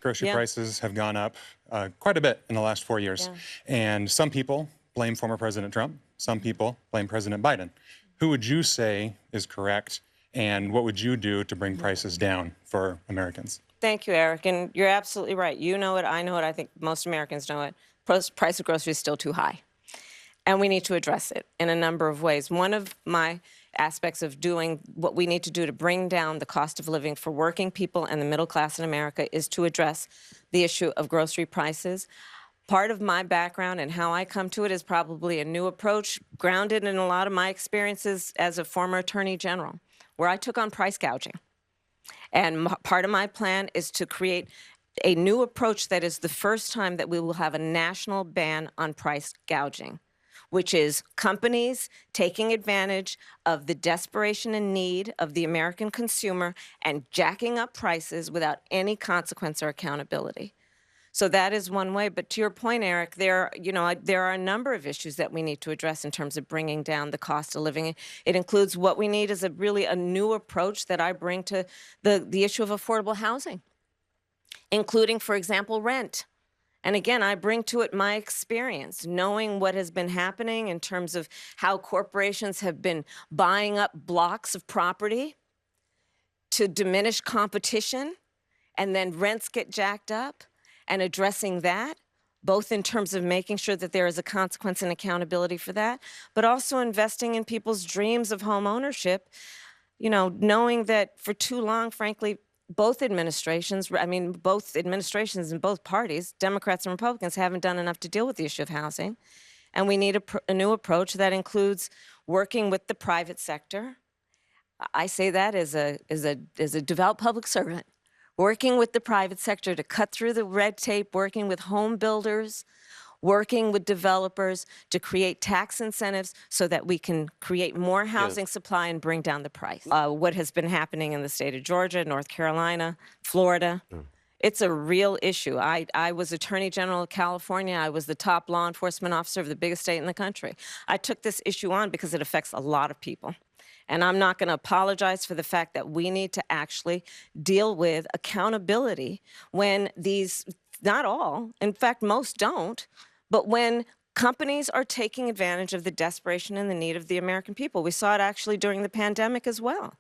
Grocery Yeah. prices have gone up quite a bit in the last 4 years. Yeah. And some people blame former President Trump. Some people blame President Biden. Who would you say is correct? And what would you do to bring prices down for Americans? Thank you, Eric. And you're absolutely right. You know it. I know it. I think most Americans know it. Price of groceries is still too high. And we need to address it in a number of ways. One of my aspects of doing what we need to do to bring down the cost of living for working people and the middle class in America is to address the issue of grocery prices. Part of my background and how I come to it is probably a new approach grounded in a lot of my experiences as a former attorney general, where I took on price gouging. And part of my plan is to create a new approach that is the first time that we will have a national ban on price gouging, which is companies taking advantage of the desperation and need of the American consumer and jacking up prices without any consequence or accountability. So that is one way. But to your point, Eric, there are a number of issues that we need to address in terms of bringing down the cost of living. It includes what we need is really a new approach that I bring to the issue of affordable housing, including, for example, rent. And again, I bring to it my experience, knowing what has been happening in terms of how corporations have been buying up blocks of property to diminish competition, and then rents get jacked up, and addressing that, both in terms of making sure that there is a consequence and accountability for that, but also investing in people's dreams of home ownership, knowing that for too long, frankly, both administrations in both parties, Democrats and Republicans, haven't done enough to deal with the issue of housing. And we need a new approach that includes working with the private sector. I say that as a devout public servant, working with the private sector to cut through the red tape, working with home builders, working with developers to create tax incentives so that we can create more housing supply and bring down the price. What has been happening in the state of Georgia, North Carolina, Florida, it's a real issue. I was Attorney General of California. I was the top law enforcement officer of the biggest state in the country. I took this issue on because it affects a lot of people. And I'm not going to apologize for the fact that we need to actually deal with accountability when these, not all, in fact, most don't, but when companies are taking advantage of the desperation and the need of the American people. We saw it actually during the pandemic as well.